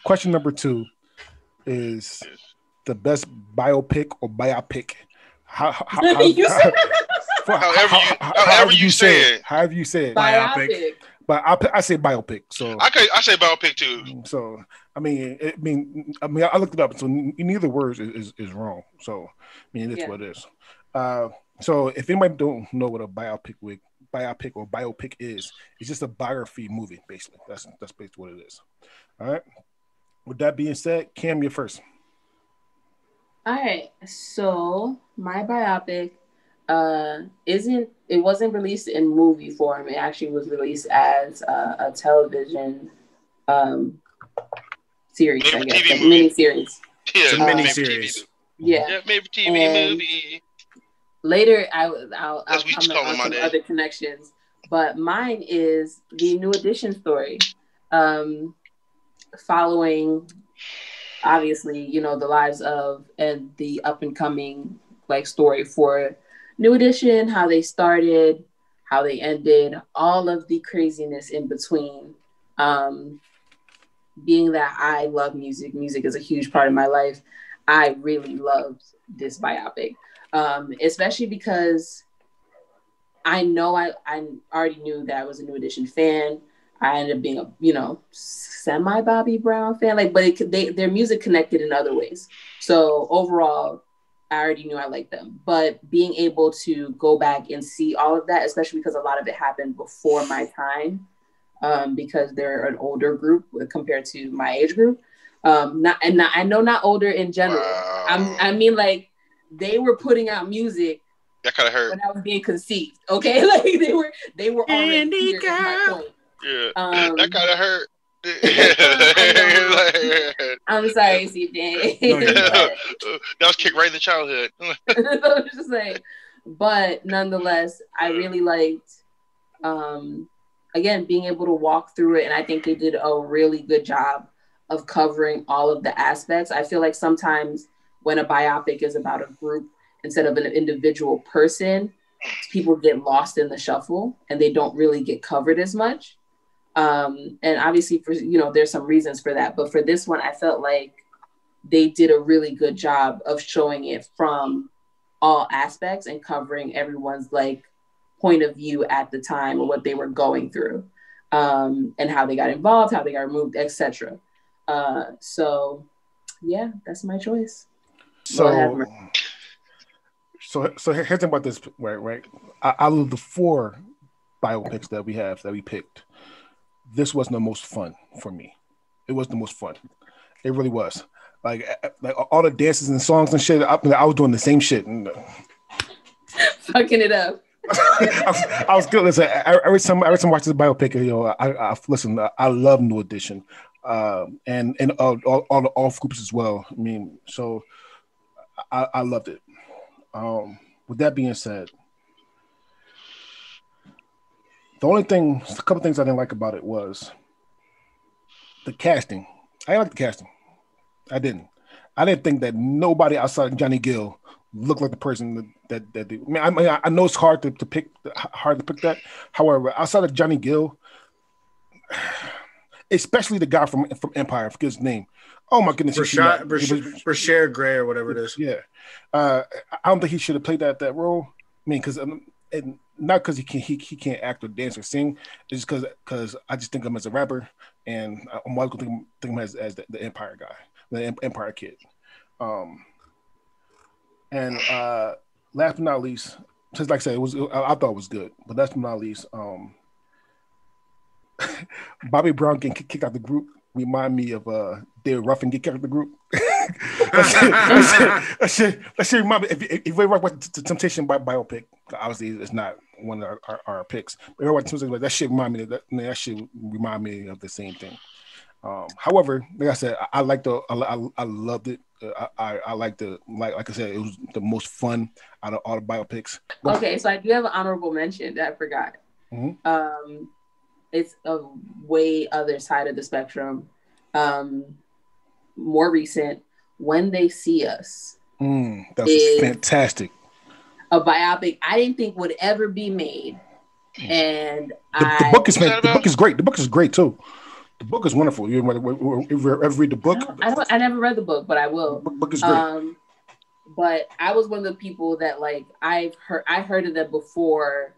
Question number 2 is the best biopic or biopic. However you say it. However you say it. Biopic. But I say biopic. So I say biopic too. So I looked it up. So neither word is wrong. So I mean, it's what it is. So if anybody don't know what a biopic or biopic is, it's just a biography movie, basically. That's basically what it is. All right. With that being said, Cam, you're first. All right. So my biopic wasn't released in movie form. It actually was released as a television series, I guess, like mini series. Yeah, it's a mini series. Yeah, maybe TV movie. Later, I'll come on some other connections, but mine is the New Edition story, following, obviously, the lives of and the up and coming story for New Edition, how they started, how they ended, all of the craziness in between. Being that I love music is a huge part of my life. I really loved this biopic. Especially because I know I already knew that I was a New Edition fan. I ended up being a semi Bobby Brown fan, but their music connected in other ways. So overall, I already knew I liked them. But being able to go back and see all of that, especially because a lot of it happened before my time, because they're an older group compared to my age group. I know not older in general. Wow. I mean they were putting out music that kind of hurt when I was being conceived. Okay, they were already here. Is my point. Yeah, that kind of hurt. I'm sorry, CJ. That was kicked right in the childhood. Just saying, but nonetheless, I really liked. Again, being able to walk through it, and I think they did a really good job of covering all of the aspects. I feel like sometimes when a biopic is about a group instead of an individual person, people get lost in the shuffle and they don't really get covered as much. And obviously, there's some reasons for that. But for this one, I felt like they did a really good job of showing it from all aspects and covering everyone's point of view at the time or what they were going through, and how they got involved, how they got removed, etc. So yeah, that's my choice. So here's the thing about this, right? Out of the 4 biopics that we picked, this was the most fun for me. It was the most fun. It really was. Like all the dances and songs and shit. I was doing the same shit. Fucking it up. I was good. Listen, every time I watch this biopic, I listen. I love New Edition, and all the off groups as well. I mean, so I loved it. With that being said, a couple things I didn't like about it was the casting. I didn't like the casting. I didn't think that nobody outside of Johnny Gill looked like the person that they. I know it's hard to pick that. However, outside of Johnny Gill, especially the guy from Empire, I forget his name. Oh my goodness, Brashear Gray or whatever it is. Yeah, I don't think he should have played that role. I mean, because not because he can't act or dance or sing. It's just because I just think of him as a rapper, and I'm always gonna think of him as the Empire guy, the Empire kid. And last but not least, just like I said, I thought it was good. But last but not least, Bobby Brown getting kicked out the group remind me of David Ruffin get kicked out the group. That shit remind me. If you ever watch the Temptation biopic, obviously it's not one of our picks. But if you ever watch something like that, shit remind me that shit remind me of the same thing. However, like I said, I loved it. I liked it. Like I said, it was the most fun out of all the biopics. Okay, so I do have an honorable mention that I forgot. Mm-hmm. It's a way other side of the spectrum. More recent, When They See Us. That's fantastic. A biopic I didn't think would ever be made, and the book is great. The book is great too. The book is wonderful. You ever read the book? I never read the book, but I will. Book is great. But I was one of the people that like I heard of them before.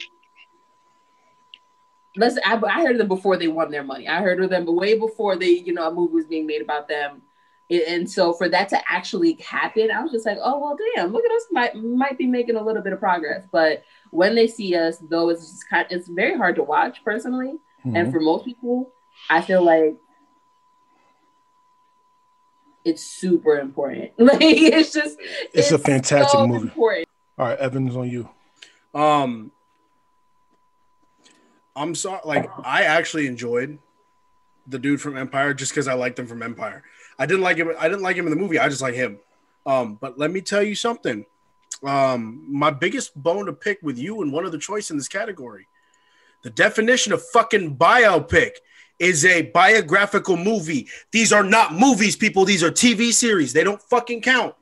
I heard of them before they won their money. I heard of them way before a movie was being made about them. And so for that to actually happen, I was just like, oh, well, damn, look at us, might be making a little bit of progress. But when they see us, though, it's very hard to watch personally. Mm-hmm. And for most people, I feel like it's super important. Like, it's a fantastic so movie. Important. All right, Evan, is on you. I'm sorry. Like, I actually enjoyed the dude from Empire just because I liked him from Empire. I didn't like him in the movie. I just like him. But let me tell you something. My biggest bone to pick with you and one other choice in this category. The definition of fucking biopic is a biographical movie. These are not movies, people. These are TV series. They don't fucking count.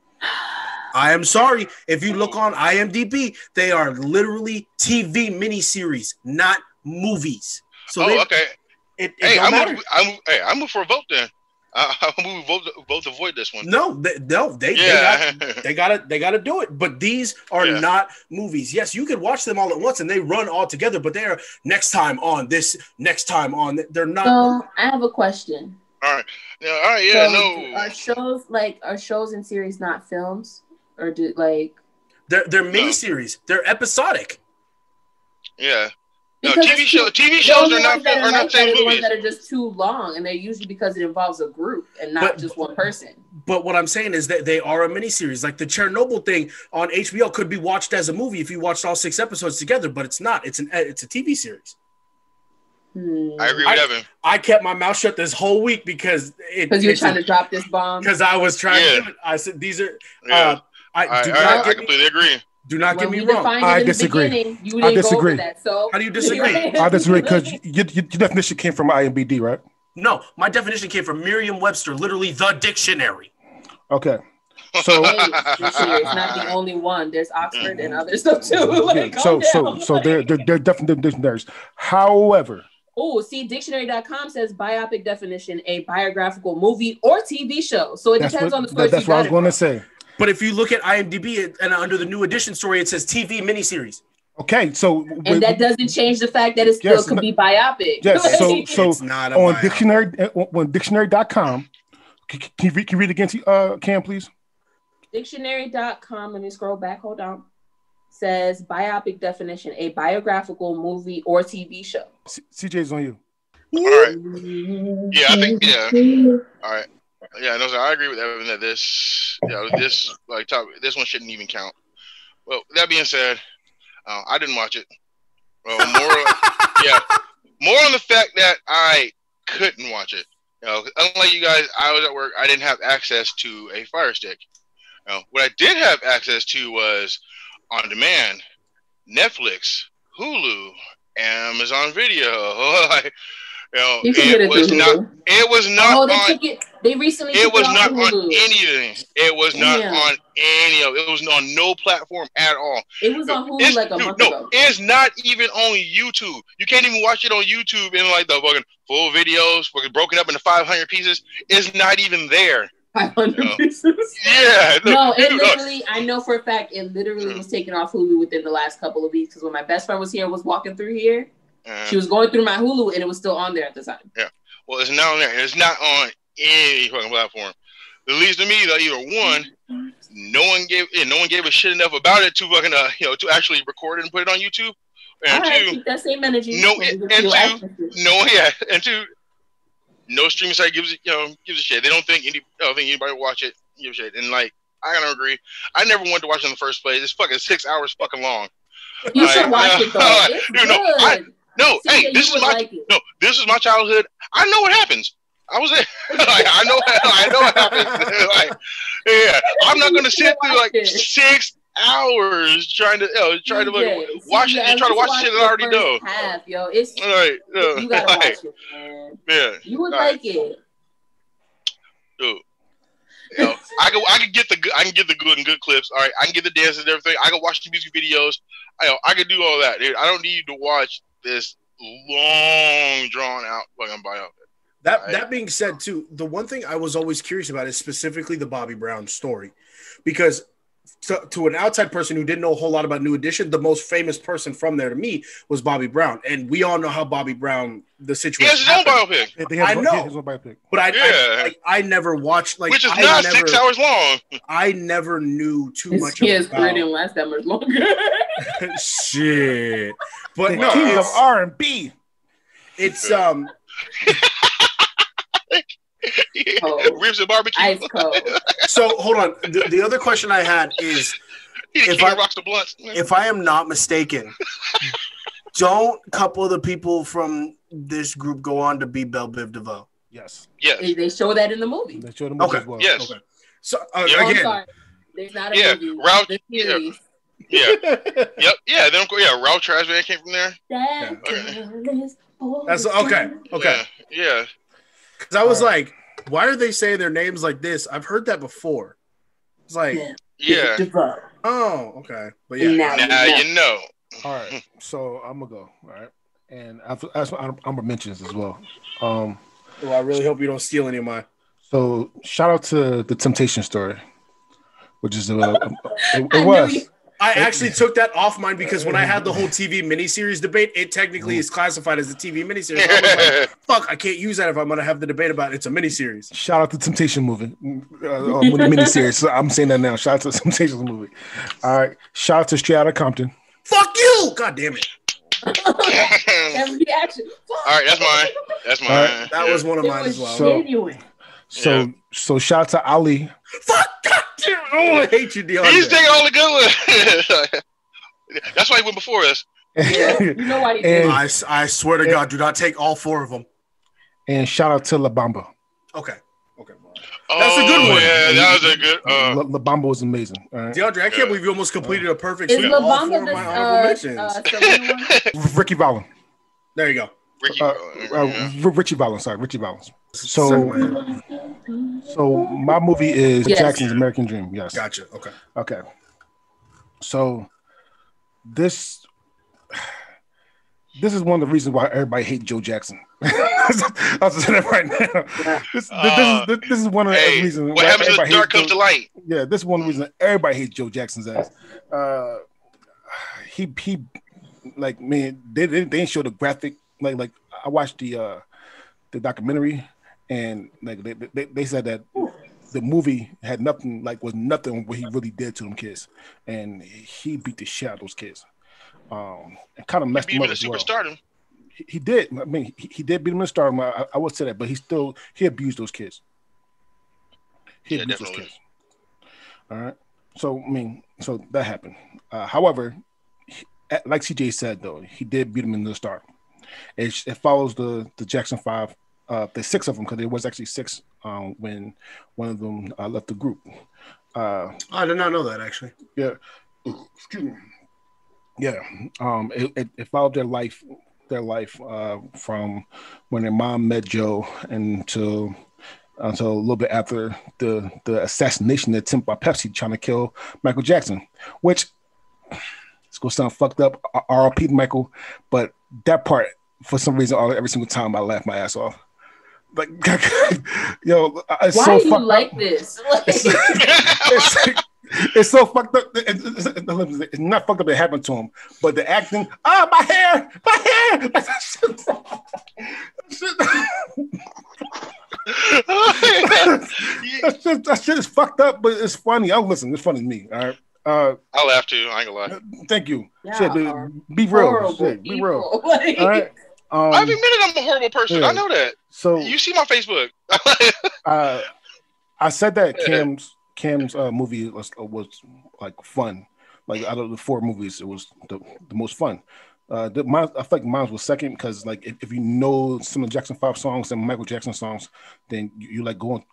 I am sorry. If you look on IMDb, they are literally TV miniseries, not movies. So okay. I'm moving for a vote then. I'm moving vote to avoid this one. They gotta do it. But these are not movies. Yes, you could watch them all at once and they run all together, but they're next time on this, next time on. They're not. So I have a question. All right. Yeah. So are shows and series not films, or they're miniseries? They're episodic. Yeah. No, TV shows are not the same movies. The ones that are just too long, and they're usually because it involves a group and not just one person. But what I'm saying is that they are a miniseries. Like the Chernobyl thing on HBO could be watched as a movie if you watched all 6 episodes together, but it's not. It's a TV series. I agree with Evan. I kept my mouth shut this whole week because you were trying to drop this bomb. Because I was trying to do it. I said these are. I completely agree. Do not get me wrong. I disagree. I disagree. How do you disagree? I disagree because your definition came from IMDb, right? No, my definition came from Merriam-Webster, literally the dictionary. Okay. So it's not the only one. There's Oxford and other stuff too. So they're definitely dictionaries. However. Oh, see, dictionary.com says biopic definition, a biographical movie or TV show. So it depends on the source. That's what I was going to say. But if you look at IMDb and under the new edition story, it says TV miniseries. Okay, so that doesn't change the fact that it still could be biopic. Yes, so it's not a on dictionary.com, can you read again, Cam, please? Dictionary.com. Let me scroll back. Hold on. Says biopic definition: a biographical movie or TV show. CJ's on you. All right. Yeah, I think All right. Yeah, no, so I agree with Evan that this one shouldn't even count. Well, that being said, I didn't watch it. Well, more on the fact that I couldn't watch it. Unlike you guys, I was at work. I didn't have access to a Fire Stick. What I did have access to was on demand, Netflix, Hulu, Amazon Video. It was not on. They recently. It was not on anything. It was not on any of. It was on no platform at all. It was on Hulu like a month ago. It's not even on YouTube. You can't even watch it on YouTube in like the fucking full videos, broken up into 500 pieces. It's not even there. 500 pieces. Yeah. No, it literally. I know for a fact it literally was taken off Hulu within the last couple of weeks because when my best friend was here, was walking through here. She was going through my Hulu and it was still on there at the time. Yeah. Well, it's not on there. It's not on any fucking platform. At least to me, though, either one, no one gave a shit enough about it to fucking to actually record it and put it on YouTube. And two, keep that same energy. And two, no streaming site gives a shit. They don't think anybody will watch it. Give a shit. And like, I gotta agree. I never wanted to watch it in the first place. It's fucking 6 hours fucking long. You should watch it though. It's good. This is my childhood. I know what happens. I was there. I know what happens. I'm not gonna sit through like 6 hours trying to watch it. You try to watch shit that I already know. You gotta watch it, man. Yeah, you would like it. Dude. I can get the good and good clips. All right, I can get the dances and everything. I can watch the music videos. I can do all that, dude. I don't need to watch this long, drawn out fucking biopic. That being said, too, the one thing I was always curious about is specifically the Bobby Brown story, because to an outside person who didn't know a whole lot about New Edition, the most famous person from there to me was Bobby Brown, and we all know how Bobby Brown the situation. He has his own biopic. I know, his own biopic. but I never watched which is not 6 hours long. I never knew too much. His career didn't last that much longer. Shit, but The no, king of R&B. It's Ribs and barbecue. Ice cold. So hold on. The other question I had is, if I am not mistaken, don't a couple of the people from this group go on to be Belle Biv DeVoe? Yes. They show that in the movie. They show the movie as well. Yes. Okay. So I'm sorry. There's not a movie. Ralph, the series. Yeah. Then Ralph Tresvant came from there. That's okay. Yeah. Because I was like, why are they saying their names like this? I've heard that before. It's like, Yeah. oh, okay. But yeah. Now you know. All right. So I'm gonna go. All right. And that's what I'm mentions as well. Well, I really hope you don't steal any of mine. So shout out to the Temptation story, which is it was. I actually took that off mine because when I had the whole TV miniseries debate, it technically is classified as a TV miniseries. I was like, fuck, I can't use that if I'm going to have the debate about it's a miniseries. Shout out to Temptation movie, miniseries. So I'm saying that now. Shout out to the Temptation movie. All right. Shout out to Straight Outta Compton. Fuck you! God damn it. That reaction. All right, that's mine. Right. That was one of mine as well. So shout out to Ali. Fuck God damn! Oh, I hate you, DeAndre. He's taking all the good ones. That's why he went before us. Yeah, you know why he did. I swear to God, do not take all 4 of them. And shout out to La Bamba. Okay. That's a good one. Yeah, that was a good. La Bamba was amazing. Right. DeAndre, I can't believe you almost completed a perfect Is sweep. La All 4 Bamba of my honorable mentions. Ricky Valens. There you go. Richie Valens. Sorry, Richie Valens. So my movie is Jackson's American Dream. Yes. Gotcha. Okay. So this is one of the reasons why everybody hates Joe Jackson. I'll say that right now. This is one of the reasons. What happens when the dark comes to light? Yeah, this is one of the reasons everybody hates Joe Jackson's ass. He like, man, they didn't show the graphic. Like I watched the documentary, and like they said that the movie had nothing what he really did to them kids, and he beat the shit out of those kids. And kind of messed them up as well. Superstardom. He did. I mean, he did beat him in stardom. I would say that, but he abused those kids. He abused those kids. All right. So that happened. However, like CJ said, though, he did beat him in the stardom. It follows the Jackson 5. There's 6 of them because there was actually 6 when one of them left the group. I did not know that actually. Yeah. Excuse me. Yeah. It followed their life from when their mom met Joe until a little bit after the assassination attempt by Pepsi trying to kill Michael Jackson, which it's gonna sound fucked up, R.I.P. Michael, but that part, for some reason, every single time I laugh my ass off. Like, yo, it's why so do you like up. this? It's so fucked up. It's not fucked up. It happened to him, but the acting. My hair. That shit is fucked up, but it's funny. Listen. It's funny to me. All right. I'll laugh too. I ain't gonna lie. Thank you. Shit, be real. Shit, be real. All right. I've admitted I'm a horrible person. Yeah. I know that. So you see my Facebook. I said that Cam's movie was like fun. Like out of the 4 movies, it was the most fun. I feel like mine was second because like if you know some of Jackson 5 songs and Michael Jackson songs, then you like going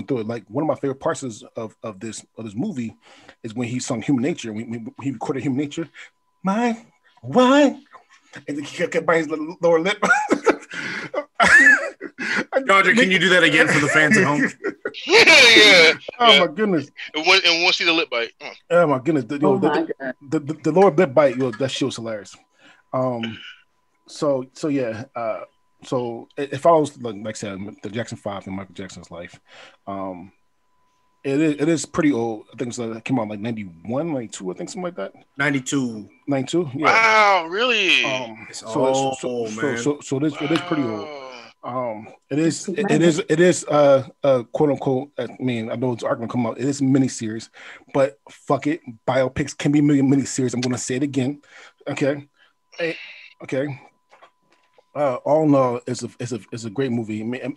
through it. Like one of my favorite parts of this movie is when he sung Human Nature. When he recorded Human Nature, my why, and he kept biting his lower lip. Roger, can you do that again for the fans at home? Yeah. Oh my goodness! And we'll see the lip bite. Oh my goodness! The lower lip bite. That shit was hilarious. So yeah. So it follows, like I said, the Jackson 5 and Michael Jackson's life. It is pretty old. I think it came out like 91, 92, I think, something like that. 92. 92, yeah. Wow, really? So it is pretty old. It is quote unquote. I mean, I know it's argument come out. It is a miniseries, but fuck it, biopics can be miniseries. I'm gonna say it again. Okay, okay. All in all, it's a great movie. I mean,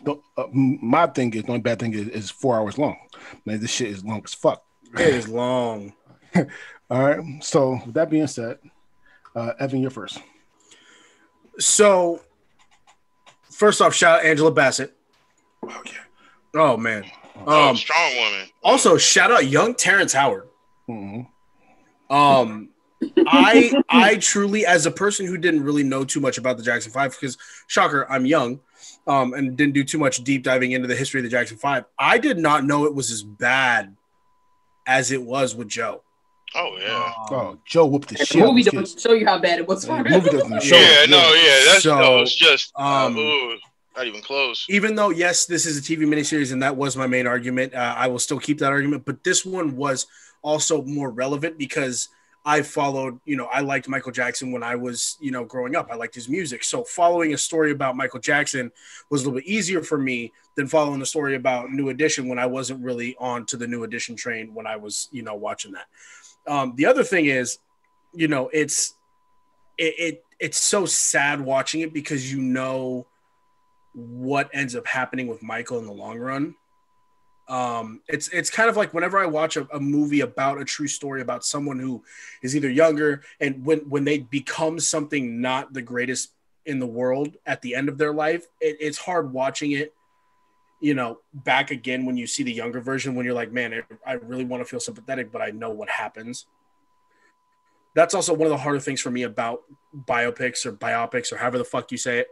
my thing is, the only bad thing is 4 hours long. Man, this shit is long as fuck. It is long. All right. So with that being said, Evan, you're first. So first off, shout out Angela Bassett. Oh yeah. Oh man. Strong woman. Also, shout out young Terrence Howard. Mm-hmm. I truly, as a person who didn't really know too much about the Jackson 5, because shocker, I'm young, and didn't do too much deep diving into the history of the Jackson 5. I did not know it was as bad as it was with Joe. Oh yeah. Joe whooped the shit. The movie doesn't show you how bad it was for him. The movie doesn't show. It's just not even close. Even though, yes, this is a TV miniseries, and that was my main argument, I will still keep that argument. But this one was also more relevant because I followed, I liked Michael Jackson when I was, growing up. I liked his music. So following a story about Michael Jackson was a little bit easier for me than following the story about New Edition when I wasn't really on to the New Edition train when I was, watching that. The other thing is, it's so sad watching it because what ends up happening with Michael in the long run. It's kind of like whenever I watch a movie about a true story about someone who is either younger and when they become something not the greatest in the world at the end of their life, it's hard watching it, back again when you see the younger version, when you're like, man, I really want to feel sympathetic, but I know what happens. That's also one of the harder things for me about biopics or however the fuck you say it,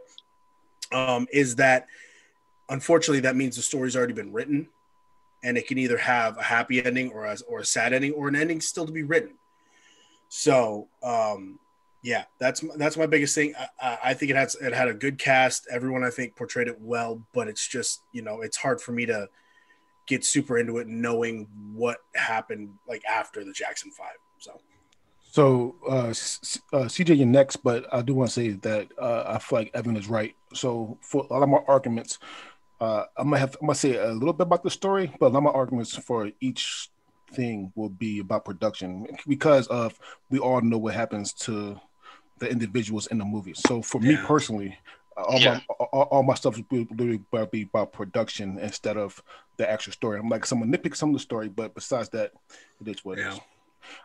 is that unfortunately that means the story's already been written. And it can either have a happy ending or a sad ending or an ending still to be written. So, that's my biggest thing. I think it had a good cast. Everyone, I think, portrayed it well. But it's just, it's hard for me to get super into it knowing what happened like after the Jackson 5. So CJ, you're next, but I do want to say that I feel like Evan is right. So for a lot of my arguments, I'm gonna say a little bit about the story, but a lot of my arguments for each thing will be about production because we all know what happens to the individuals in the movie. So for me personally, all my stuff will literally be about production instead of the actual story. I'm like someone nitpick some of the story, but besides that, it is what it is.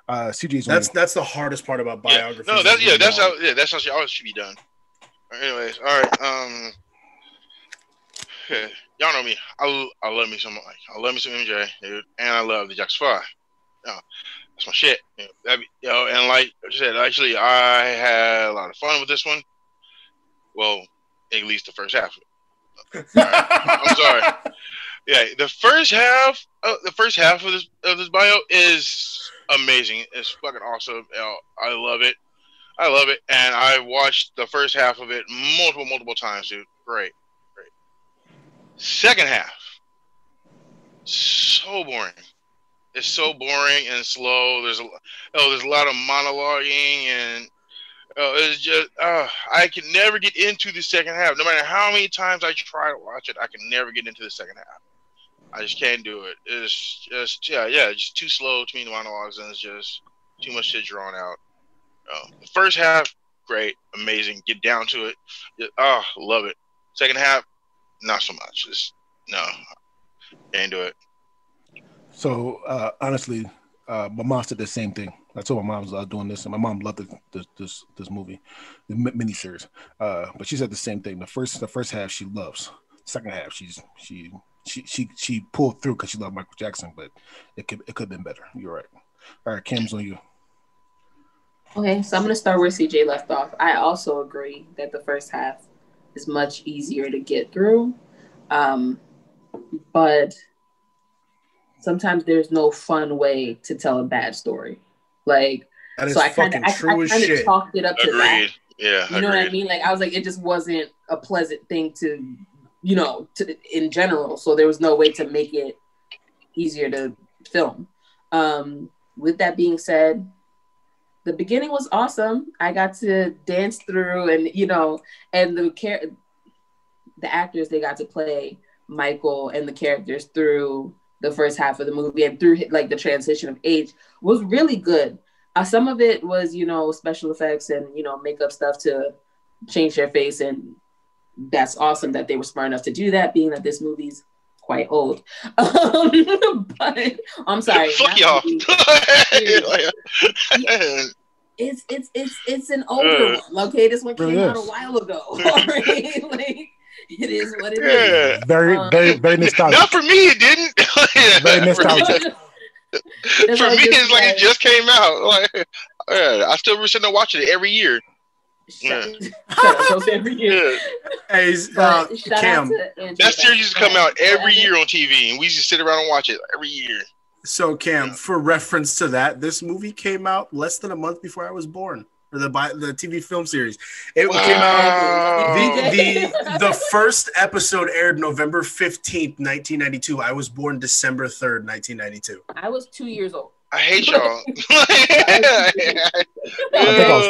CJ's that's the hardest part about biography. No, that's how she always should be done. Anyways, all right. Y'all know me. I love me some MJ, dude, and I love the Jackson 5. That's my shit. And like I said, actually, I had a lot of fun with this one. Well, at least the first half of it. Right. I'm sorry. Yeah, the first half of this bio is amazing. It's fucking awesome. I love it, and I watched the first half of it multiple times, dude. Great. Second half, so boring. It's so boring and slow. There's a lot of monologuing and it's just I can never get into the second half. No matter how many times I try to watch it, I can never get into the second half. I just can't do it. It's just just too slow, too many monologues, and it's just too much shit drawn out. The first half, great, amazing. Get down to it. Love it. Second half, not so much. Can't do it. So honestly, my mom said the same thing. I told my mom I was doing this, and my mom loved this movie, the miniseries. But she said the same thing. The first half she loves. Second half she pulled through because she loved Michael Jackson, but it could have been better. You're right. All right, Cam's on you. Okay, so I'm gonna start where CJ left off. I also agree that the first half is much easier to get through. But sometimes there's no fun way to tell a bad story. Like, that is so I kind fucking of true as shit. chalked it up to that. Yeah, you know what I mean? Like I was like, it just wasn't a pleasant thing to, in general. So there was no way to make it easier to film. With that being said, the beginning was awesome. I got to dance through, and and the actors, they got to play Michael and the characters through the first half of the movie, and through like the transition of age was really good. Some of it was, special effects and, makeup stuff to change their face. And that's awesome that they were smart enough to do that, being that this movie's quite old. But I'm sorry. Fuck y'all. It's an older one. Okay, this one came out a while ago. Right? Like, it is what it is. Very, very nostalgic. Not for me, it didn't. Very nostalgic. For me, it's like it just came out. Like, I still wish to watch it every year. Shut up, every year. Hey, Cam, that series used to come out every year on TV, and we used to sit around and watch it every year. So, Cam, for reference to that, this movie came out less than a month before I was born. Or the TV film series. It came out. The first episode aired November 15th, 1992. I was born December 3rd, 1992. I was 2 years old. I hate y'all. I think I was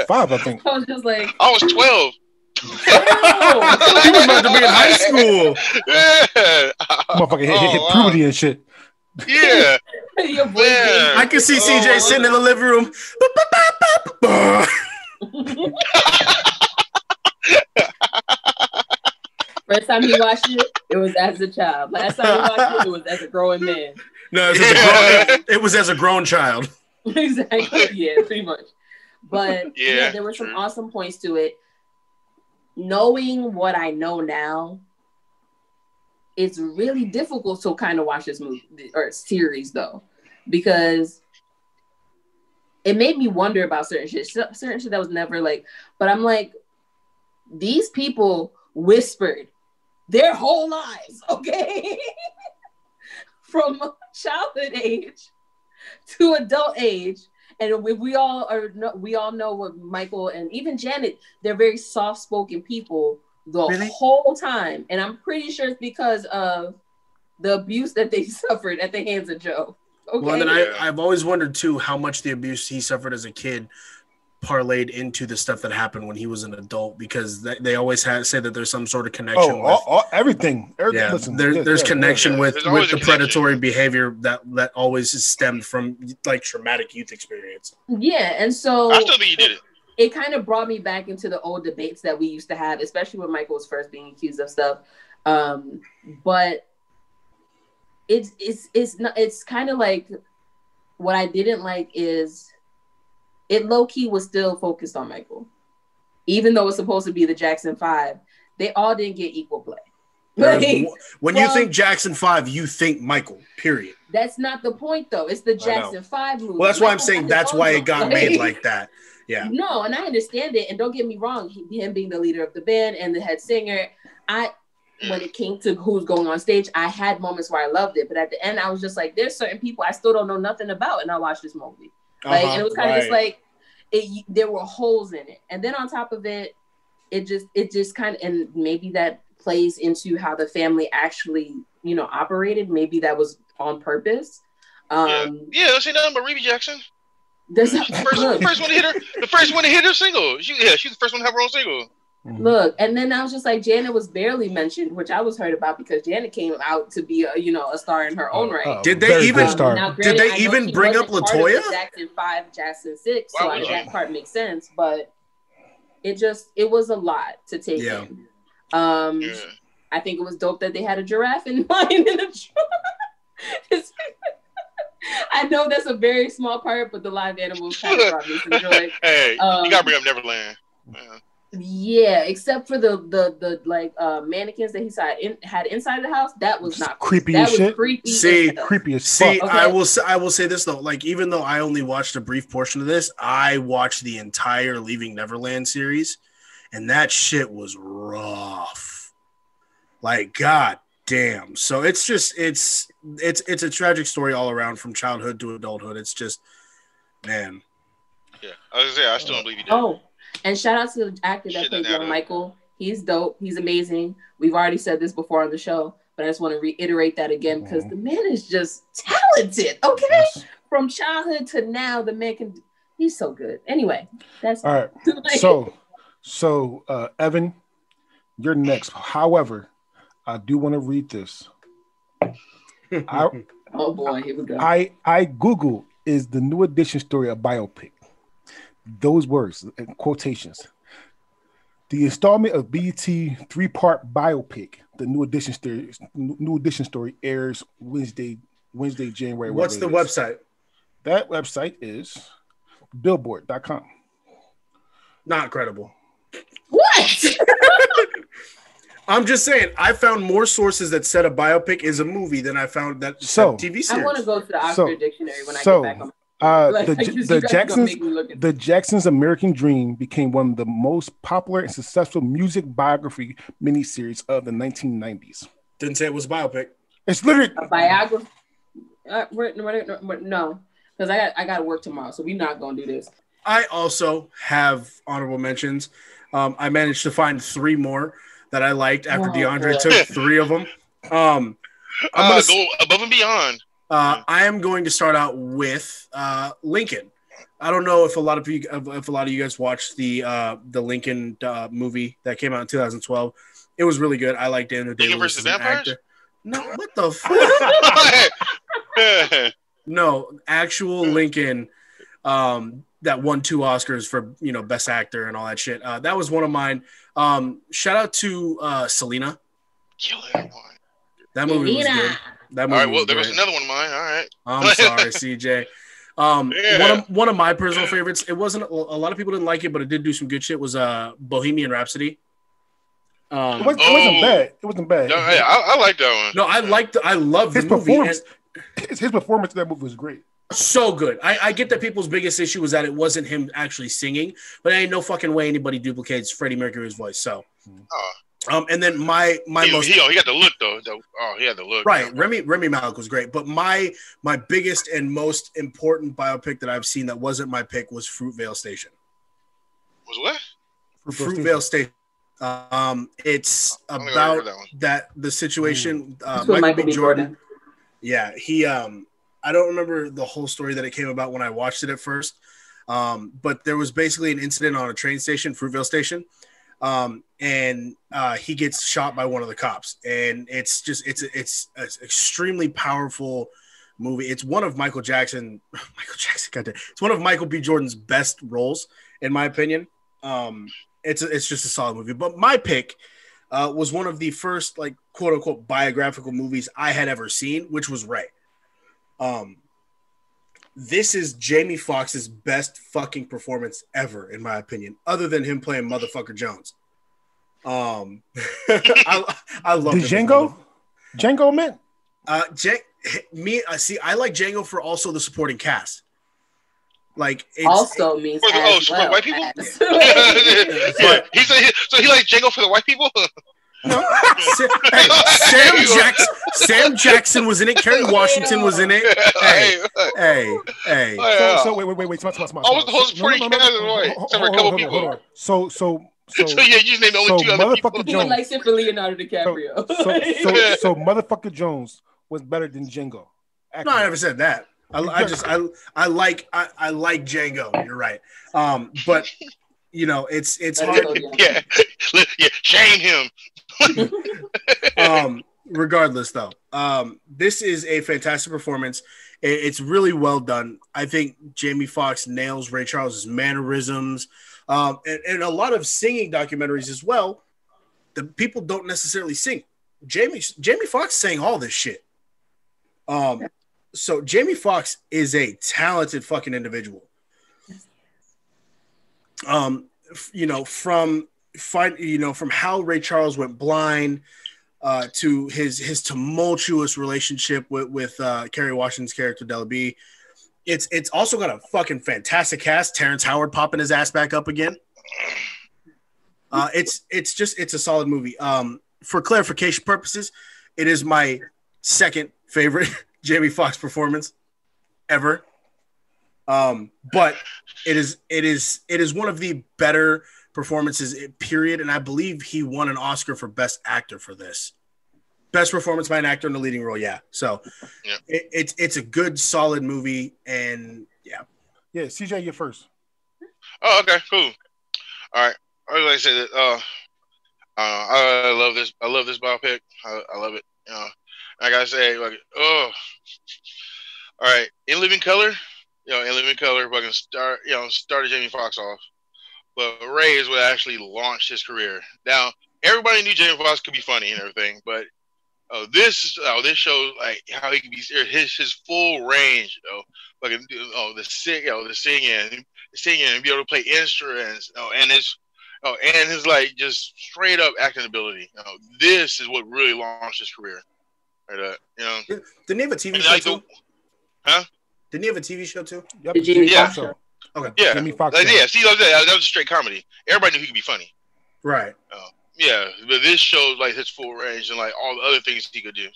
5. I think. I was just like, I was 12. He was about to be in high school. Yeah. Motherfucker hit puberty and shit. Yeah. I can see CJ sitting in the living room. First time he watched it, it was as a child. Last time he watched it was as a growing man. No, it was as a grown child. Exactly. Yeah, pretty much. But yeah, there were some awesome points to it. Knowing what I know now, it's really difficult to kind of watch this movie or series though, because it made me wonder about certain shit that was never like, but I'm like, these people whispered their whole lives, okay? From childhood age to adult age. And we all know what Michael and even Janet, they're very soft-spoken people the whole time. And I'm pretty sure it's because of the abuse that they suffered at the hands of Joe. Okay? Well, then I've always wondered, too, how much the abuse he suffered as a kid parlayed into the stuff that happened when he was an adult, because they always say that there's some sort of connection with everything. Yeah, listen, there's connection with the predatory behavior that always is stemmed from like traumatic youth experience. Yeah, and so I still think he did it. It kind of brought me back into the old debates that we used to have, especially when Michael was first being accused of stuff. But it's kind of like, what I didn't like is it low-key was still focused on Michael. Even though it's supposed to be the Jackson 5, they all didn't get equal play. When you think Jackson 5, you think Michael, period. That's not the point, though. It's the Jackson 5 movie. Well, that's why I'm saying that's why it got made like that. Yeah. No, and I understand it. And don't get me wrong, him being the leader of the band and the head singer, when it came to who's going on stage, I had moments where I loved it. But at the end, I was just like, there's certain people I still don't know nothing about, and I watched this movie. And it was kind of just like, there were holes in it. And then on top of it, it just kind of, and maybe that plays into how the family actually, operated. Maybe that was on purpose. Don't say nothing but Rebbie Jackson. The first one to hit her single. She's the first one to have her own single. Look, and then I was just like, Janet was barely mentioned, which I was heard about because Janet came out to be a star in her own right. Did they even bring up LaToya? Jackson 5, Jackson 6, so that part makes sense, but it was a lot to take in. I think it was dope that they had a giraffe in line in the I know that's a very small part, but the live animals kind of brought me some joy. Hey, you gotta bring up Neverland. Yeah, except for the mannequins that he had inside the house, that was not creepy. That was shit. Creepy. Creepy as fuck. Okay. I will say this though, like even though I only watched a brief portion of this, I watched the entire Leaving Neverland series, and that shit was rough. Like, god damn. So it's a tragic story all around from childhood to adulthood. It's just, man. Yeah, I was gonna say I still don't believe he did. Oh. And shout out to the actor that played young Michael. He's dope. He's amazing. We've already said this before on the show, but I just want to reiterate that again because the man is just talented. Okay, yes. From childhood to now, the man can. He's so good. Anyway, that's all right. So Evan, you're next. However, I do want to read this. Oh boy, here we go. I Google is the New Edition story a biopic? Those words and quotations. The installment of BET 3-part biopic, the New Edition story airs Wednesday, January. What's the website? That website is billboard.com. Not credible. What? I'm just saying, I found more sources that said a biopic is a movie than I found that TV series. I want to go to the Oxford Dictionary when I get back on. The Jacksons' American Dream became one of the most popular and successful music biography miniseries of the 1990s. Didn't say it was a biopic. It's literally a biography. No, because I got to work tomorrow, so we're not gonna do this. I also have honorable mentions. I managed to find 3 more that I liked after DeAndre took 3 of them. I'm gonna go above and beyond. I am going to start out with Lincoln. I don't know if a lot of you guys watched the Lincoln movie that came out in 2012. It was really good. I like Daniel Day-Lewis as an actor. No, what the fuck? No, actual Lincoln that won 2 Oscars for best actor and all that shit. That was one of mine. Shout out to Selena. That movie was good. That movie. All right, well, there was another one of mine. All right. I'm sorry, CJ. One of my personal favorites. It wasn't a lot of people didn't like it, but it did do some good shit. Was Bohemian Rhapsody. It wasn't bad. It wasn't bad. No, yeah, I like that one. No, I love his the performance. His performance in that movie was great. So good. I get that people's biggest issue was that it wasn't him actually singing, but ain't no fucking way anybody duplicates Freddie Mercury's voice. So, and then my he got the look though. He had the look. Right, yeah. Remy Malek was great, but my biggest and most important biopic that I've seen that wasn't my pick was Fruitvale Station. Was what? Fruitvale Station. It's about that the situation. Michael B. Jordan. Yeah, he. I don't remember the whole story that it came about when I watched it at first, but there was basically an incident on a train station, Fruitvale Station, and he gets shot by one of the cops, and it's an extremely powerful movie. It's one of Michael Jackson. It's one of Michael B. Jordan's best roles, in my opinion. It's just a solid movie. But my pick was one of the first quote unquote biographical movies I had ever seen, which was Ray. This is Jamie Foxx's best fucking performance ever, in my opinion, other than him playing Motherfucker Jones. I love the Django. Django, man. See, I like Django for also the supporting cast. Also means for white people. But he likes Django for the white people. No. Sam Jackson was in it. Kerry Washington was in it. Hey. So wait. Almost the whole supporting cast is white, except for a couple people. So yeah, you named only 2 other people. He likes it for Leonardo DiCaprio. So Motherfucker Jones was better than Django. No, I never said that. I like Django. You're right. But it's hard. Yeah, shame him. Regardless though, this is a fantastic performance. It's really well done. I think Jamie Foxx nails Ray Charles's mannerisms, and a lot of singing documentaries as well. The people don't necessarily sing. Jamie Foxx sang all this shit. So Jamie Foxx is a talented fucking individual. From how Ray Charles went blind to his tumultuous relationship with Kerry Washington's character Della B. It's also got a fucking fantastic cast. Terrence Howard popping his ass back up again. It's a solid movie. For clarification purposes, it is my second favorite Jamie Foxx performance ever. But it is one of the better performances, period. And I believe he won an Oscar for Best Actor for this. Best performance by an actor in the leading role, yeah. So it's a good, solid movie, and yeah. CJ, you're first. Oh, okay, cool. All right. I was like I said, I love this. I love this biopic. I love it. I gotta say, like, all right. In Living Color, fucking started Jamie Foxx off, but Ray is what actually launched his career. Now, everybody knew Jamie Foxx could be funny and everything, but this shows like how he can be his full range. The singing, and be able to play instruments. And his like just straight up acting ability. This is what really launched his career. Right, Didn't he have a TV show too? Didn't he have a TV show too? Yep. The Jamie Foxx show. Okay. Yeah. Jamie Foxx. See, that was a straight comedy. Everybody knew he could be funny. Right. Yeah, but this shows like his full range and like all the other things he could do.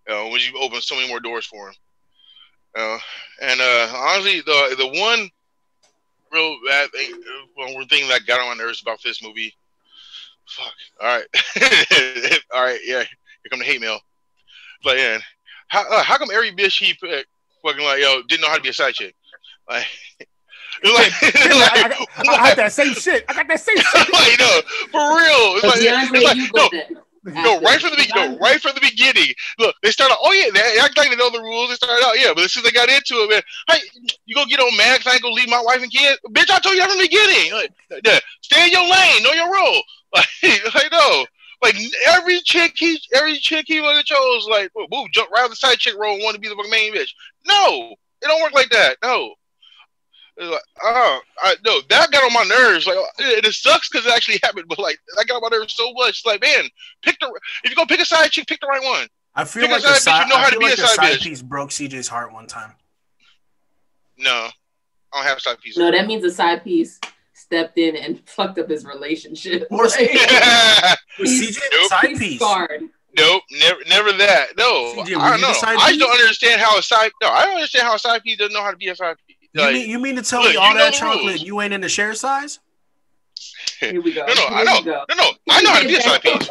When you open so many more doors for him. Honestly, the one real bad thing, thing that got on my nerves about this movie. Fuck. All right. All right. Yeah. Here come the hate mail. Like, man, how come every bitch he picked fucking like didn't know how to be a side chick? Like. I had that same shit. I got that same shit. Like, no, for real. Right from the beginning. Look, they started. Oh yeah, they act like they know the rules. They started out, but as soon as they got into it, man, hey, you gonna get on mad because I ain't gonna leave my wife and kids? Bitch, I told you that from the beginning. Like, stay in your lane, know your role. Like no. Like every chick he would have chose, like, jump right on the side chick role and want to be the main bitch. No, it don't work like that. No. Like, no, that got on my nerves. Like, it sucks because it actually happened, but like, that got on my nerves so much. Like, man, if you're gonna pick a side chick, pick the right one. I feel like the side piece broke CJ's heart one time. No, I don't have a side piece. No, that means a side piece stepped in and fucked up his relationship. Was CJ the side piece? Scarred. Nope, never that. No, CJ, I don't know. I just don't understand how a side. No, I don't understand how a side piece doesn't know how to be a side piece. Like, you mean to tell me all that chocolate you ain't in the share size? Here we go. No, I know how to be a side piece.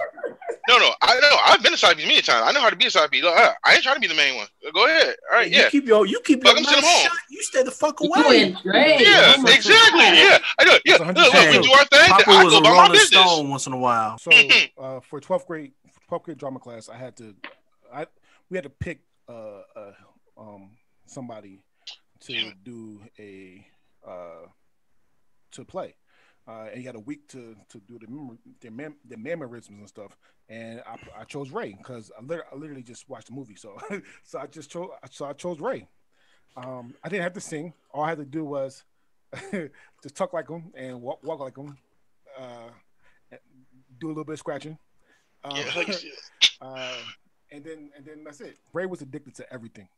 No, I know. I've been a side piece many times. I know how to be a side piece. I ain't trying to be the main one. Go ahead. All right, You keep your mouth shut. You stay the fuck away. Yeah, exactly. Yeah, I know. Yeah, look, we do our thing. Papa I was go a by my Rolling business. Stone once in a while. So for 12th grade drama class, we had to pick somebody to do to play, and you had a week to do the mannerisms and stuff. And I chose Ray because I literally just watched the movie, so I chose Ray. I didn't have to sing. All I had to do was just talk like him and walk like him, do a little bit of scratching. And then that's it. Ray was addicted to everything,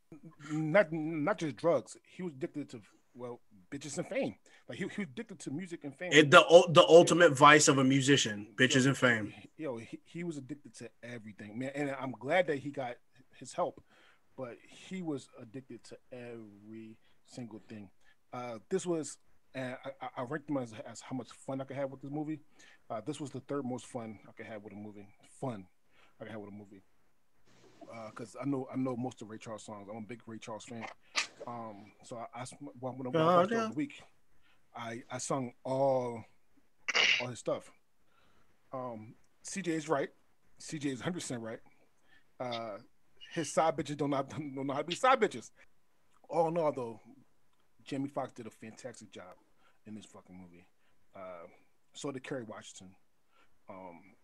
not just drugs. He was addicted to bitches and fame. Like he was addicted to music and fame. The ultimate vice of a musician, bitches and fame. He was addicted to everything, man. And I'm glad that he got his help, but he was addicted to every single thing. This was, and I ranked him as how much fun I could have with this movie. This was the third most fun I could have with a movie. Because I know most of Ray Charles songs. I'm a big Ray Charles fan. So when I watched the week, I sung all his stuff. CJ is right. CJ is 100% right. His side bitches don't know how to be side bitches. All in all, though, Jamie Foxx did a fantastic job in this fucking movie. So did Kerry Washington.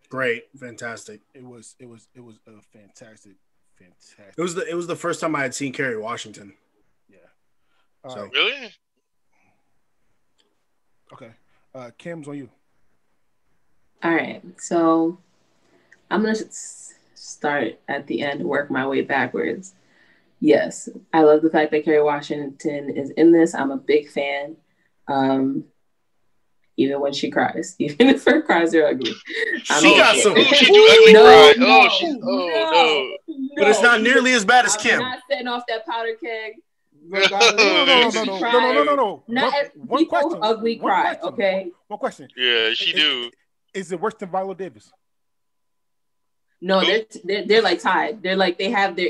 Great, fantastic. It was a fantastic. It was the first time I had seen Kerry Washington. Yeah. So really? Okay. Kim's on you. All right. So I'm gonna start at the end and work my way backwards. Yes, I love the fact that Kerry Washington is in this. I'm a big fan. Even when she cries, even if her cries are ugly. She got some. She do ugly cry. No. But it's not nearly as bad as Kim. I'm not setting off that powder keg. regardless of No. Not One people question. ugly One cry. question. Okay. One question. Yeah, she do. Is it worse than Viola Davis? No, they're like tied. They're like they have their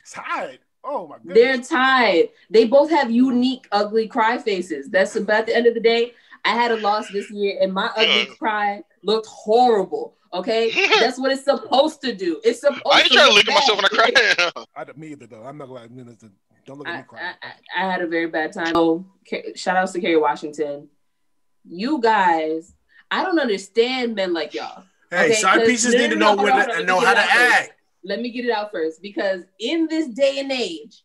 tied. Oh my goodness. They're tied. They both have unique ugly cry faces. That's about at the end of the day. I had a loss this year, and my ugly cry looked horrible. Okay, that's what it's supposed to do. It's supposed. I ain't trying to look at myself when I cry. Me either, though. I'm not gonna don't look at me crying. I had a very bad time. So, shout outs to Kerry Washington. You guys, I don't understand men like y'all. Hey, okay? Side pieces need to know and know how to act. Let me get it out first, because in this day and age,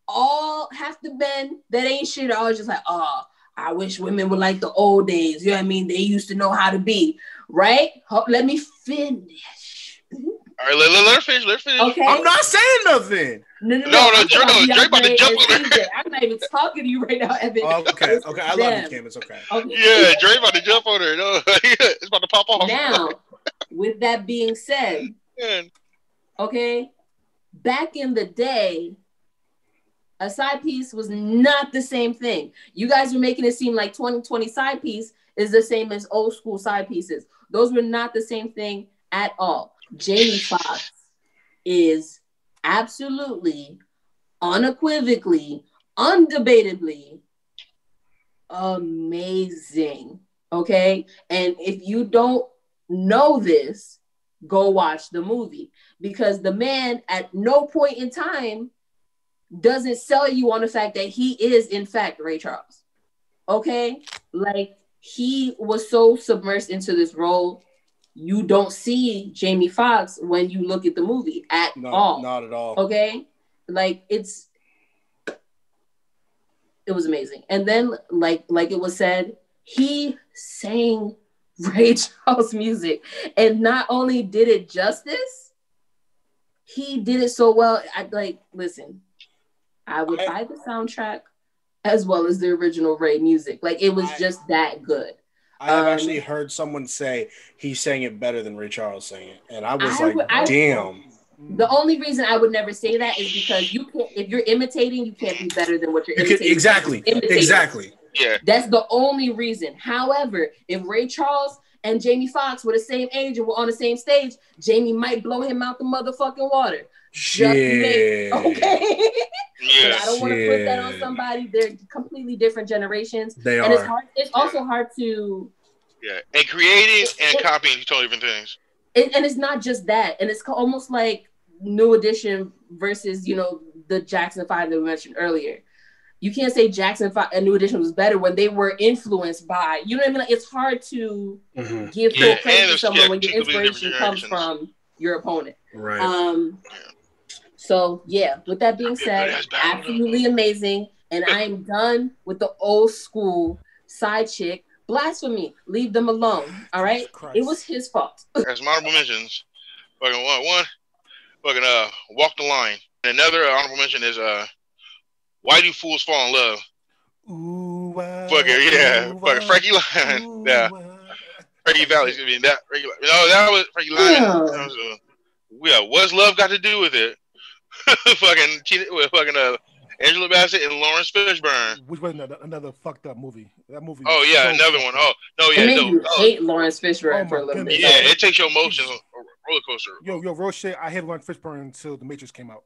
half the men that ain't shit are always just like, oh, I wish women were like the old days. You know what I mean? They used to know how to be, right? Let me finish. All right, let her finish. Let her finish. Okay. I'm not saying nothing. No, Dre about to jump on her. I'm not even talking to you right now, Evan. Okay. I love you, Kim. It's okay. Yeah, Dre about to jump on her. No, it's about to pop off. Now, with that being said, okay, back in the day, a side piece was not the same thing. You guys were making it seem like 2020 side piece is the same as old school side pieces. Those were not the same thing at all. Jamie Foxx is absolutely, unequivocally, undebatably amazing. Okay? And if you don't know this, go watch the movie, because the man at no point in time doesn't sell you on the fact that he is in fact Ray Charles. Okay? Like, he was so submersed into this role, you don't see Jamie Foxx when you look at the movie at all. Not at all. Okay? Like, it was amazing. And then like it was said, he sang Ray Charles music, and not only did it justice, he did it so well. Listen, I would buy the soundtrack as well as the original Ray music. Like, it was just that good. I have actually heard someone say he sang it better than Ray Charles sang it, and I was damn. The only reason I would never say that is because you can't. If you're imitating, you can't be better than what you're imitating. Exactly. Yeah. That's the only reason. However, if Ray Charles and Jamie Foxx were the same age and were on the same stage, Jamie might blow him out the motherfucking water. Shit. Okay. Yeah. But I don't want to put that on somebody. They're completely different generations. They and are. It's also hard to. Yeah. And creating and copying totally different things. And it's not just that. And it's almost like New Edition versus, the Jackson 5 that we mentioned earlier. You can't say Jackson 5 and New Edition was better when they were influenced by, you know what I mean? Like, it's hard to give full credit to someone when your inspiration comes from your opponent. Right. So, yeah, with that being said, absolutely amazing. And I'm done with the old school side chick. Blasphemy. Leave them alone. All right? It was his fault. As honorable mentions, one, Walk the Line. And another honorable mention is Why Do Fools Fall in Love? Ooh, fucking Frankie Lyne. Yeah. Frankie Valli. I mean, that was Frankie Lyne. What's love got to do with it? fucking Angela Bassett and Lawrence Fishburne. Which was another fucked up movie. That movie. Oh yeah, another one. Oh no, yeah. It made you hate Lawrence Fishburne for a little bit. Yeah, it takes your emotions on a roller coaster. Yo, real shit. I hated Lawrence Fishburne until The Matrix came out.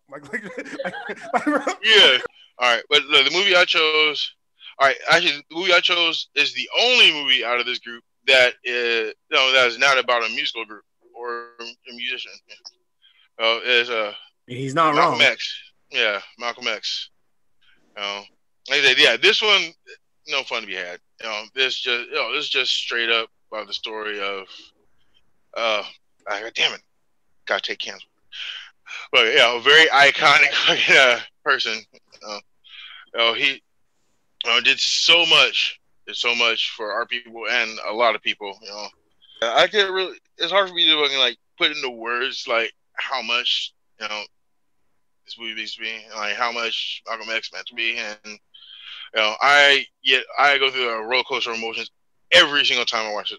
Yeah. All right, but look, the movie I chose. All right, actually, the movie I chose is the only movie out of this group that is that is not about a musical group or a musician. He's not Malcolm wrong. X. Yeah, Malcolm X. Like I said, yeah, this one, no fun to be had. This just straight up about the story of, damn it, gotta take cancer. But a very iconic person. He did so much for our people and a lot of people. I can't really. It's hard for me to put into words how much this movie means to me, how much Malcolm X meant to me, and I go through a roller coaster of emotions every single time I watch this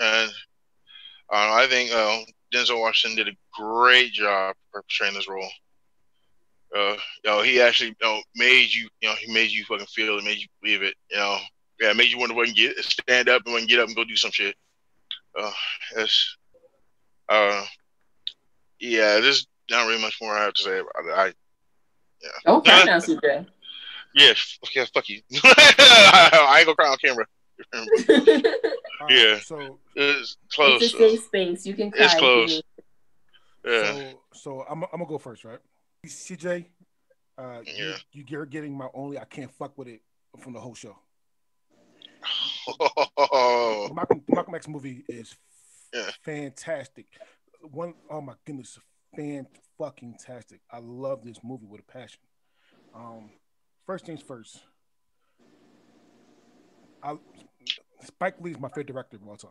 movie, and I think Denzel Washington did a great job portraying this role. He actually, made you, he made you fucking feel it, made you believe it, yeah, made you want to stand up and want to get up and go do some shit. It's, yeah, there's not really much more I have to say about it. Yeah. Okay, now, CJ. Yeah, okay, fuck you. I ain't gonna cry on camera. Yeah, so it's close. It's a safe space. You can cry. It's close. Yeah. So I'm gonna go first, right? CJ, yeah. you're getting my only I can't fuck with it from the whole show. The Malcolm X movie is fantastic. Oh my goodness, fucking tastic. I love this movie with a passion. First things first. Spike Lee is my favorite director of all time.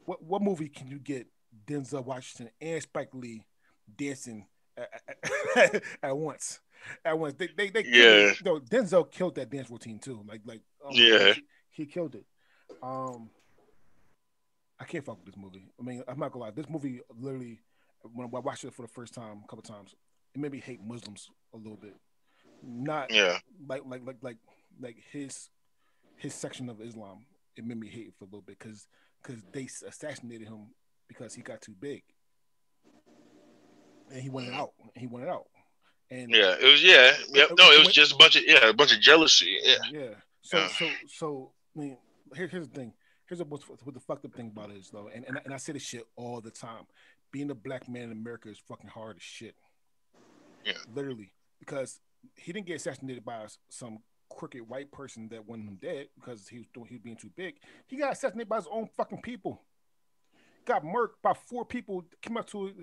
What movie can you get Denzel Washington and Spike Lee dancing at once? At once, they Denzel killed that dance routine too. Like gosh, he killed it. I can't fuck with this movie. I mean, I'm not gonna lie. This movie literally, when I watched it for the first time, a couple times, it made me hate Muslims a little bit. Not like his section of Islam. It made me hate it for a little bit because they assassinated him because he got too big, and he wanted out. And it was just a bunch of jealousy. So I mean, here's the thing. Here's what the fucked up thing about it is though, and I say this shit all the time. Being a black man in America is fucking hard as shit. Yeah, literally, because he didn't get assassinated by some crooked white person that wanted him dead because he was being too big. He got assassinated by his own fucking people. Got murked by 4 people. Came up to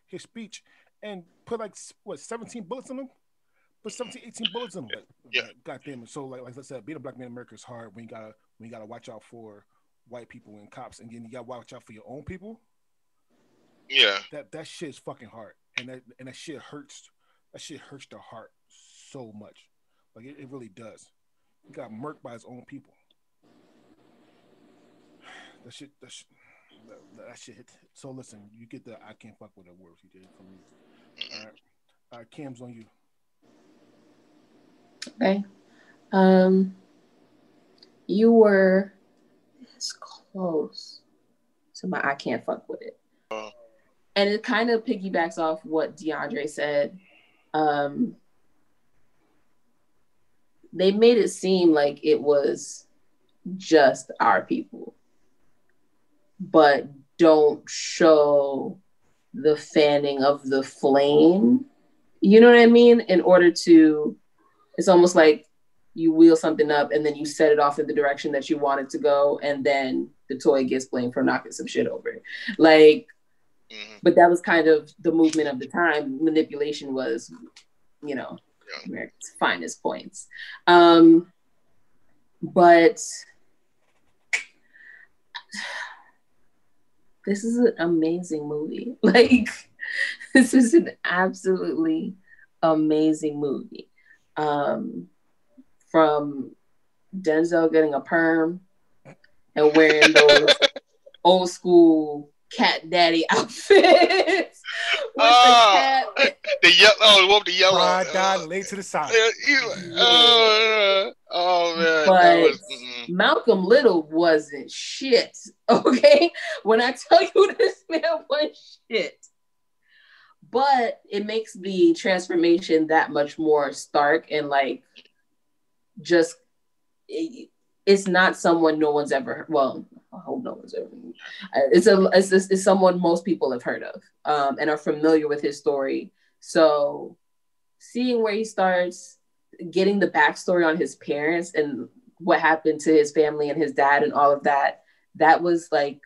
his speech and put 17 bullets in him. Put 17, 18 bullets in him. God damn it. So like I said, being a black man in America is hard when you gotta watch out for white people and cops, and then you gotta watch out for your own people. Yeah. That shit is fucking hard. And that shit hurts. That shit hurts the heart so much. Like it really does. He got murked by his own people. That shit hit. So listen, you get the I can't fuck with the words he did from me. All right, Cam's on you. Okay. You were this close to my I can't fuck with it. And it kind of piggybacks off what DeAndre said. They made it seem like it was just our people, but don't show the fanning of the flame. You know what I mean? In order to, it's almost like you wheel something up and then you set it off in the direction that you want it to go, and then the toy gets blamed for knocking some shit over. But that was kind of the movement of the time. Manipulation was, America's finest points. But this is an amazing movie. This is an absolutely amazing movie. From Denzel getting a perm and wearing those old school cat daddy outfits with the cat. The yellow. Ride down, lay to the side. Man. But Malcolm Little wasn't shit. Okay, when I tell you this man was shit. But it makes the transformation that much more stark and it's not someone no one's ever, well, I hope no one's ever, it's someone most people have heard of and are familiar with his story. So seeing where he starts, getting the backstory on his parents and what happened to his family and his dad and all of that, that was a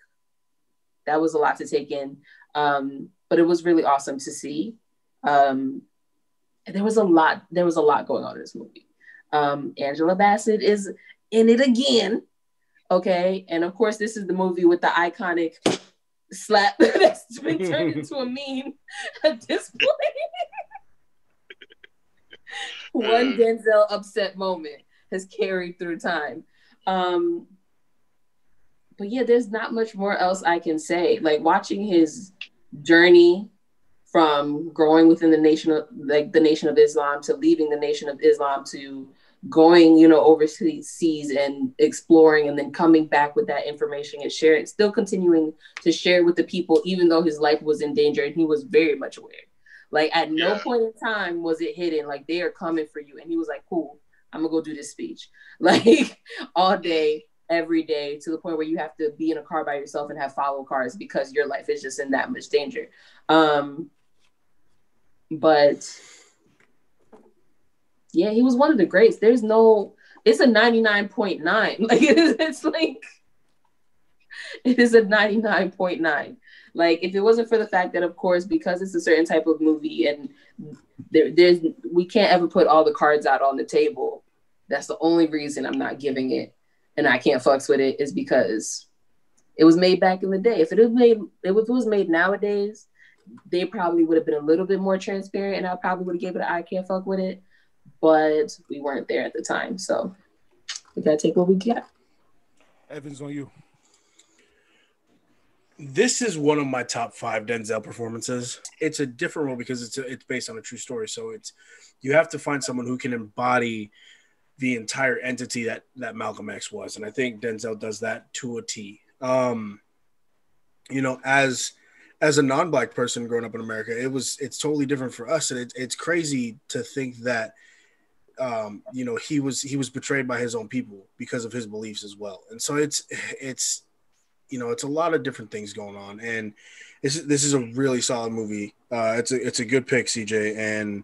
lot to take in. But it was really awesome to see. And there was a lot going on in this movie. Angela Bassett is in it again. Okay. And of course, this is the movie with the iconic slap that's been turned into a meme at this point. One Denzel upset moment has carried through time. But yeah, there's not much more else I can say. Watching his journey from growing within the nation of the Nation of Islam to leaving the Nation of Islam to going, overseas and exploring and then coming back with that information and sharing, still continuing to share with the people, even though his life was in danger and he was very much aware. Like at no point in time was it hidden, like they are coming for you. And he was like, cool, I'm gonna go do this speech. Like all day, every day, to the point where you have to be in a car by yourself and have follow cars because your life is just in that much danger. But yeah, he was one of the greats. It's a 99.9. Like it's like, it is a 99.9. Like if it wasn't for the fact that, of course, because it's a certain type of movie and we can't ever put all the cards out on the table. That's the only reason I'm not giving it and I can't fucks with it, is because it was made back in the day. If it was made nowadays, they probably would have been a little bit more transparent and I probably would have gave it an I can't fuck with it. But we weren't there at the time. So we gotta take what we got. Evans, on you. This is one of my top 5 Denzel performances. It's a different role because it's based on a true story. So you have to find someone who can embody the entire entity that Malcolm X was. And I think Denzel does that to a T. As a non-Black person growing up in America, it's totally different for us. And it's crazy to think that, he was betrayed by his own people because of his beliefs as well. And so it's a lot of different things going on. And this is a really solid movie. It's a good pick, CJ. And,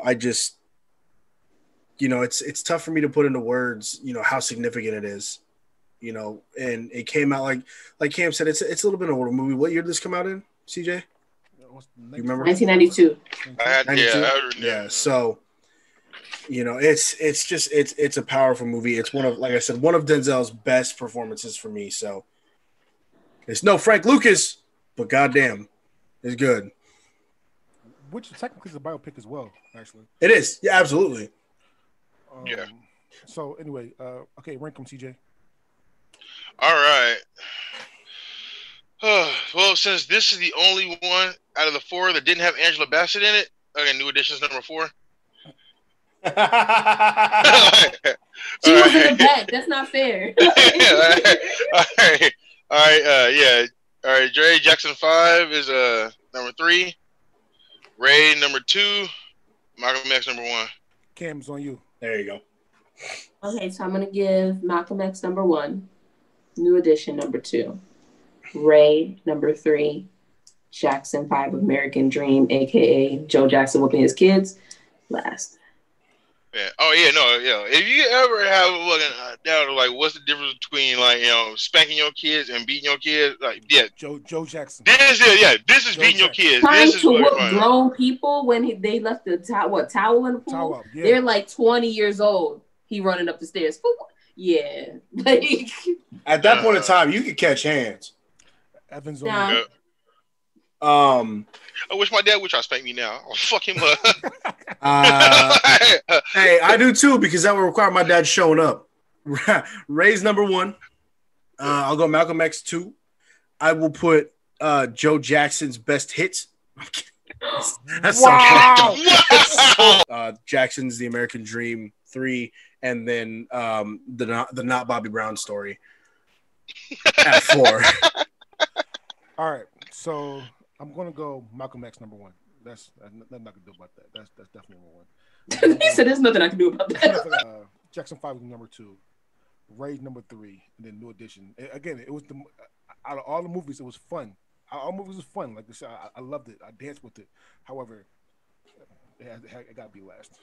I just, it's tough for me to put into words, how significant it is, and it came out like Cam said, it's a little bit of an older movie. What year did this come out in, CJ? You remember? 1992. Yeah. So, it's a powerful movie. It's one of Denzel's best performances for me. So it's no Frank Lucas, but goddamn, it's good. Which technically is a biopic as well, actually. It is. Yeah, absolutely. Yeah. So anyway, okay, rank them, CJ. All right. Well, since this is the only one out of the 4 that didn't have Angela Bassett in it, okay, New Edition's number 4. She was in the back. That's not fair. All right. Yeah. All right. Dre Jackson 5 is number 3. Ray number 2. Malcolm X number 1. Cam's on you. There you go. Okay, so I'm gonna give Malcolm X number 1, New Edition number 2, Ray number 3, Jackson 5, American Dream, aka Joe Jackson whooping his kids, last. Yeah. Oh yeah, no, yeah. If you ever have a fucking doubt, like, what's the difference between spanking your kids and beating your kids? Like, yeah, Joe Jackson. This is Joe beating your Jackson. kids. Trying This is to what whoop grown people when they left the towel in the pool. Towel up, yeah. They're like 20 years old. He running up the stairs. Yeah, like at that point in time, you could catch hands. Evans on you. I wish my dad would try to spank me now. I'll fuck him up. Hey, I do too, because that would require my dad showing up. Ray's number 1. I'll go Malcolm X 2. I will put Joe Jackson's best hits. That's wow. Jackson's The American Dream 3, and then the Not Bobby Brown story at 4. All right, so I'm gonna go Malcolm X number 1. That's nothing I can do about that. That's definitely number 1. He said there's nothing I can do about that. Jackson 5 was number 2, Ray number 3, and then New Edition. Again, it was out of all the movies, it was fun. All movies was fun. Like this, I loved it. I danced with it. However, it got to be last.